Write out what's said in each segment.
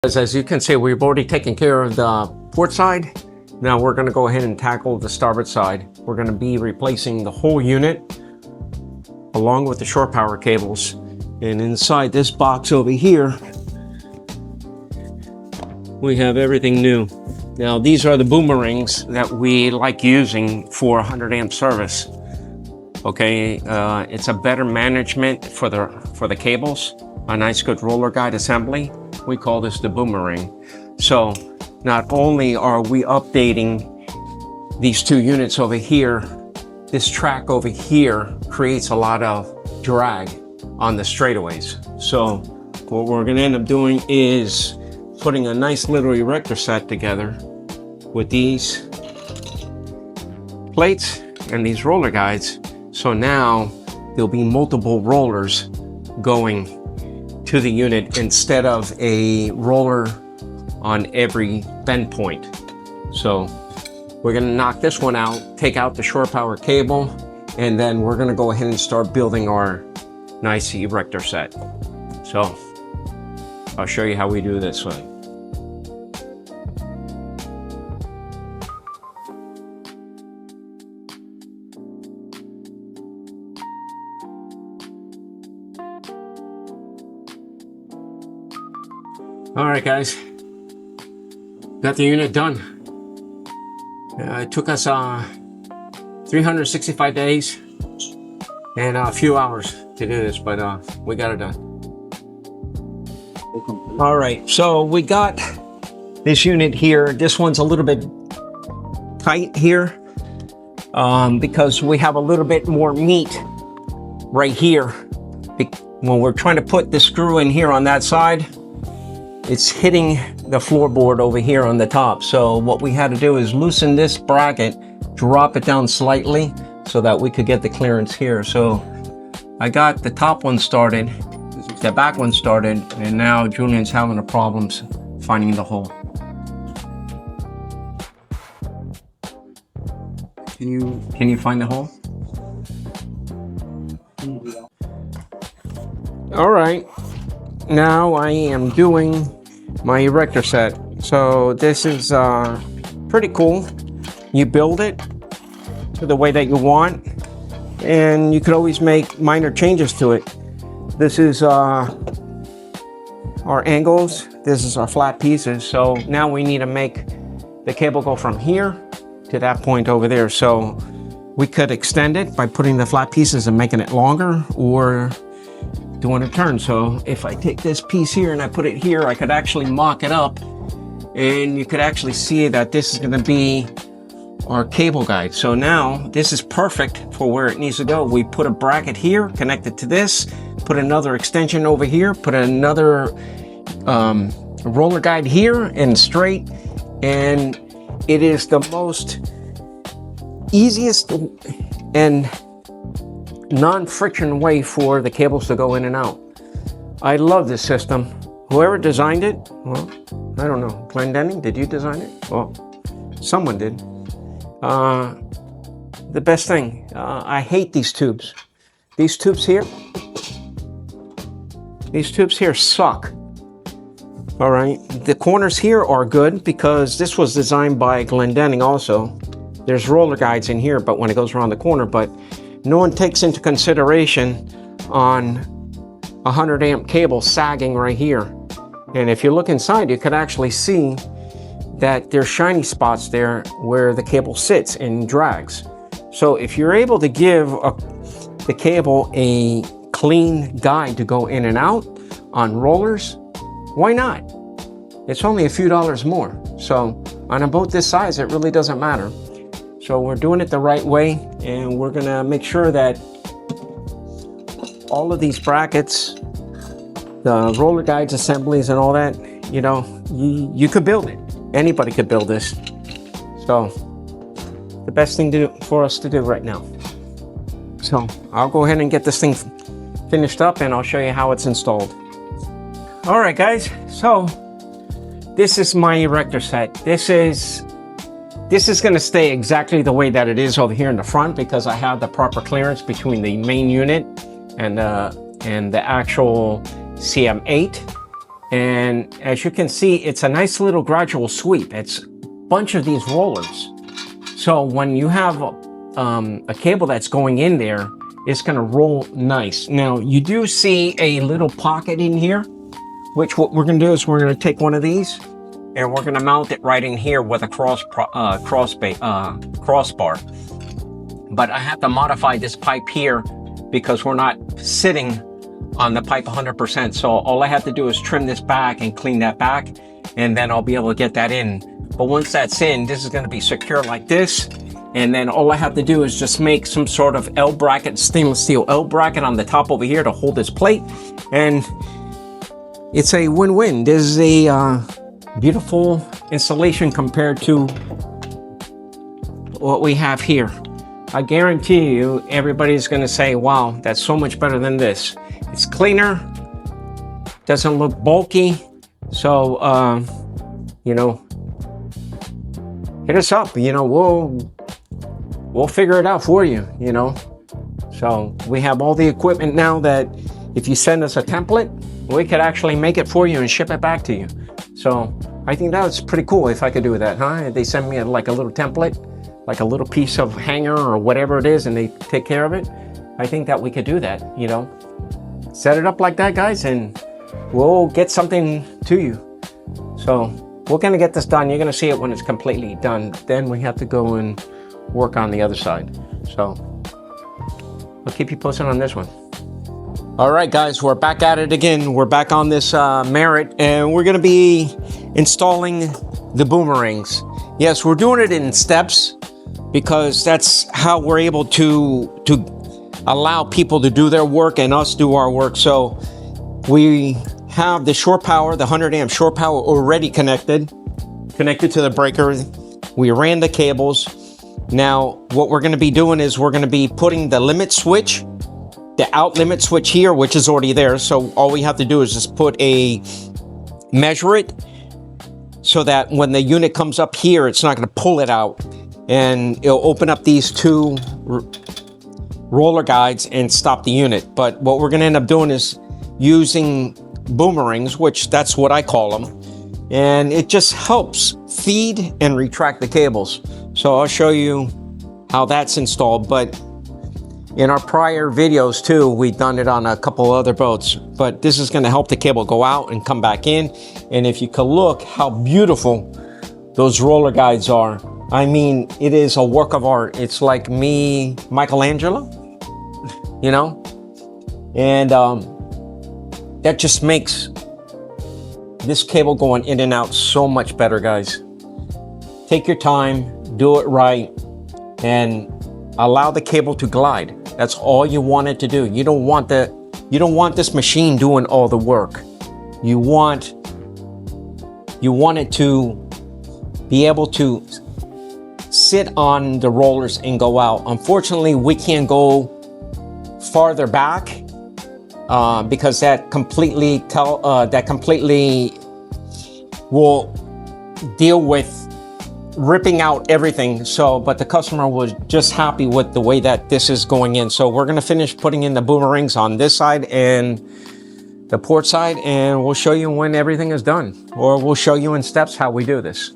As you can see, we've already taken care of the port side. Now we're going to go ahead and tackle the starboard side. We're going to be replacing the whole unit along with the shore power cables. And inside this box over here, we have everything new. Now these are the boomerangs that we like using for 100 amp service. Okay, it's a better management for the cables. A nice good roller guide assembly. We call this the boomerang. So not only are we updating these two units over here, this track over here creates a lot of drag on the straightaways. So what we're gonna end up doing is putting a nice little erector set together with these plates and these roller guides. So now there'll be multiple rollers going to the unit instead of a roller on every bend point. So we're gonna knock this one out, take out the shore power cable, and then we're gonna go ahead and start building our nice erector set. So I'll show you how we do this one. All right, guys, got the unit done. It took us 365 days and a few hours to do this, but we got it done. All right, so we got this unit here. This one's a little bit tight here because we have a little bit more meat right here. When we're trying to put the screw in here on that side, it's hitting the floorboard over here on the top. So what we had to do is loosen this bracket, drop it down slightly so that we could get the clearance here. So I got the top one started, the back one started, and now Julian's having the problems finding the hole. Can you find the hole? All right, now I am doing my erector set. So this is pretty cool. You build it to the way that you want, and you could always make minor changes to it. This is our angles. This is our flat pieces. So now we need to make the cable go from here to that point over there. So we could extend it by putting the flat pieces and making it longer, or doing a turn. So if I take this piece here and I put it here, I could actually mock it up, and you could actually see that this is going to be our cable guide. So now this is perfect for where it needs to go. We put a bracket here, connect it to this, put another extension over here, put another roller guide here and straight, and it is the most easiest and non-friction way for the cables to go in and out. I love this system. Whoever designed it, well, I don't know. Glendinning, did you design it? Well, someone did. The best thing, I hate these tubes. These tubes here suck. All right, the corners here are good because this was designed by Glendinning also. There's roller guides in here, but when it goes around the corner, but no one takes into consideration on a 100 amp cable sagging right here. And if you look inside, you could actually see that there's shiny spots there where the cable sits and drags. So if you're able to give the cable a clean guide to go in and out on rollers, why not? It's only a few dollars more. So on a boat this size, it really doesn't matter. So we're doing it the right way, and we're gonna make sure that all of these brackets, the roller guides, assemblies, and all that, you know, you could build it. Anybody could build this. So the best thing for us to do right now. So I'll go ahead and get this thing finished up, and I'll show you how it's installed. All right, guys, so this is my erector set. This is going to stay exactly the way that it is over here in the front because I have the proper clearance between the main unit and the actual CM8. And as you can see, it's a nice little gradual sweep. It's a bunch of these rollers. So when you have a cable that's going in there, it's gonna roll nice. Now, you do see a little pocket in here, which what we're gonna do is we're gonna take one of these and we're gonna mount it right in here with a crossbar. But I have to modify this pipe here because we're not sitting on the pipe 100%. So all I have to do is trim this back and clean that back, and then I'll be able to get that in. But once that's in, this is gonna be secure like this. And then all I have to do is just make some sort of L bracket, stainless steel L bracket on the top over here to hold this plate. And it's a win-win. This is a beautiful installation compared to what we have here. I guarantee you, everybody's gonna say, wow, that's so much better than this. It's cleaner, doesn't look bulky. So, you know, hit us up, you know, we'll figure it out for you, you know. So we have all the equipment now that if you send us a template, we could actually make it for you and ship it back to you. So I think that's pretty cool if I could do that, huh? They send me like a little template, like a little piece of hanger or whatever it is, and they take care of it. I think that we could do that, you know. Set it up like that, guys, and we'll get something to you. So we're gonna get this done. You're gonna see it when it's completely done. Then we have to go and work on the other side. So I'll keep you posted on this one. All right, guys, we're back at it again. We're back on this Merritt, and we're gonna be installing the boomerangs. Yes, we're doing it in steps because that's how we're able to allow people to do their work and us do our work. So we have the shore power, the 100 amp shore power already connected to the breaker. We ran the cables. Now, what we're gonna be doing is we're gonna be putting the limit switch, the out limit switch here, which is already there. So all we have to do is just measure it so that when the unit comes up here, it's not gonna pull it out, and it'll open up these two roller guides and stop the unit. But what we're gonna end up doing is using boomerangs, which that's what I call them, and it just helps feed and retract the cables. So I'll show you how that's installed. But in our prior videos too, we've done it on a couple other boats, but this is gonna help the cable go out and come back in. And if you could look how beautiful those roller guides are. I mean, it is a work of art. It's like me, Michelangelo, you know? And that just makes this cable going in and out so much better, guys. Take your time, do it right, and allow the cable to glide. That's all you want it to do. You don't want this machine doing all the work. You want it to be able to sit on the rollers and go out. Unfortunately, we can't go farther back because that completely will deal with ripping out everything. So, but the customer was just happy with the way that this is going in. So we're gonna finish putting in the boomerangs on this side and the port side, and we'll show you when everything is done, or we'll show you in steps how we do this.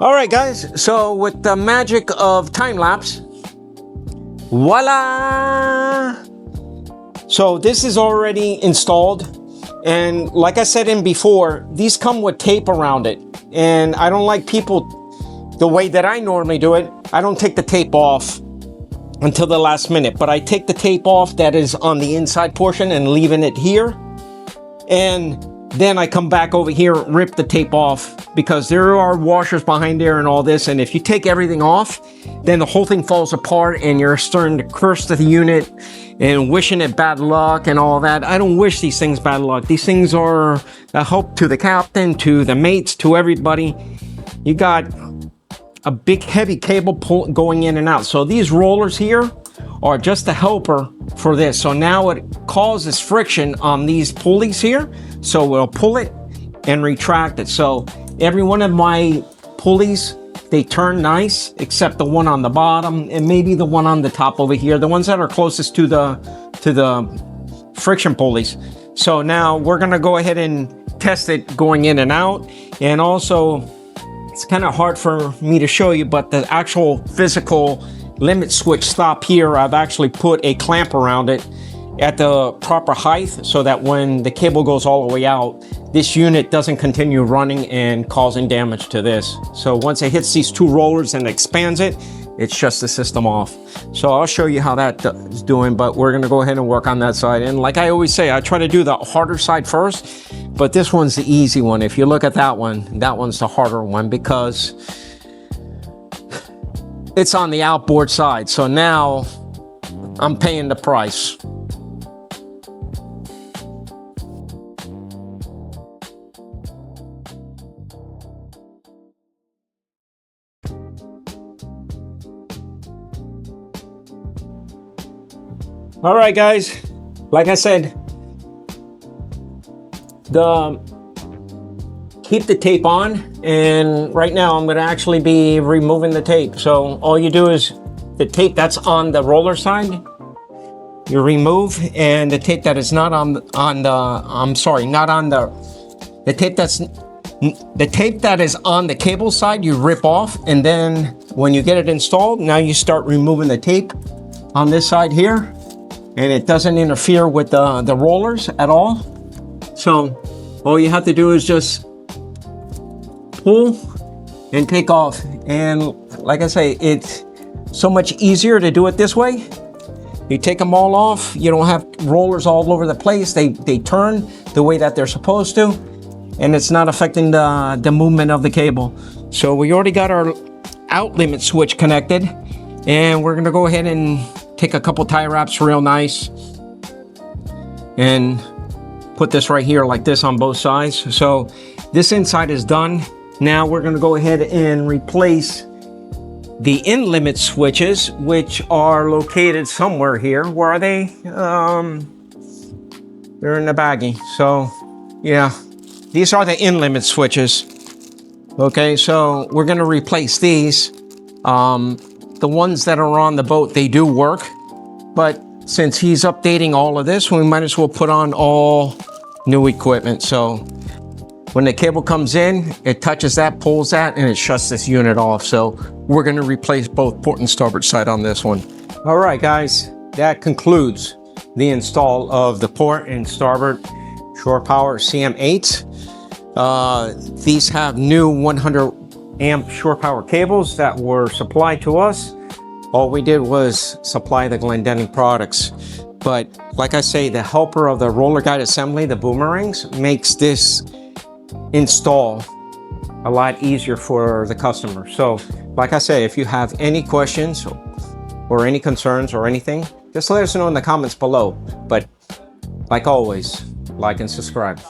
All right, guys, so with the magic of time-lapse, voila! So this is already installed, and like I said in before, these come with tape around it, and I don't like people, the way that I normally do it, I don't take the tape off until the last minute, but I take the tape off that is on the inside portion and leaving it here, and then I come back over here, rip the tape off, because there are washers behind there and all this, and if you take everything off, then the whole thing falls apart and you're starting to curse the unit and wishing it bad luck and all that. I don't wish these things bad luck. These things are a help to the captain, to the mates, to everybody. You got a big heavy cable going in and out. So these rollers here are just a helper for this. So now it causes friction on these pulleys here. So we'll pull it and retract it. So every one of my pulleys They turn nice, except the one on the bottom and maybe the one on the top over here, the ones that are closest to the friction pulleys. So now we're gonna go ahead and test it going in and out. And also, it's kind of hard for me to show you, but the actual physical limit switch stop here, I've actually put a clamp around it at the proper height so that when the cable goes all the way out, this unit doesn't continue running and causing damage to this. So once it hits these two rollers and expands it, it shuts the system off. So I'll show you how that is doing, but we're gonna go ahead and work on that side. And like I always say, I try to do the harder side first, but this one's the easy one. If you look at that one's the harder one because it's on the outboard side. So now I'm paying the price. All right, guys, like I said, keep the tape on, and right now I'm gonna actually be removing the tape. So all you do is the tape that's on the roller side, you remove, and the tape that is not the tape that is on the cable side, you rip off, and then when you get it installed, now you start removing the tape on this side here. And it doesn't interfere with the rollers at all. So all you have to do is just pull and take off. And like I say, it's so much easier to do it this way. You take them all off. You don't have rollers all over the place. They turn the way that they're supposed to, and it's not affecting the movement of the cable. So we already got our out limit switch connected, and we're gonna go ahead and take a couple tie wraps real nice and put this right here like this on both sides. So this inside is done. Now we're gonna go ahead and replace the in limit switches, which are located somewhere here. Where are they? They're in the baggie. So yeah, these are the in limit switches. Okay, so we're gonna replace these. The ones that are on the boat, they do work, but since he's updating all of this, we might as well put on all new equipment. So when the cable comes in, it touches that, pulls that, and it shuts this unit off. So we're gonna replace both port and starboard side on this one. All right, guys, that concludes the install of the port and starboard Shore Power CM8s. These have new 100 amp shore power cables that were supplied to us. All we did was supply the Glendinning products. But like I say, the helper of the roller guide assembly, the boomerangs, makes this install a lot easier for the customer. So like I say, if you have any questions or any concerns or anything, just let us know in the comments below. But like always, like and subscribe.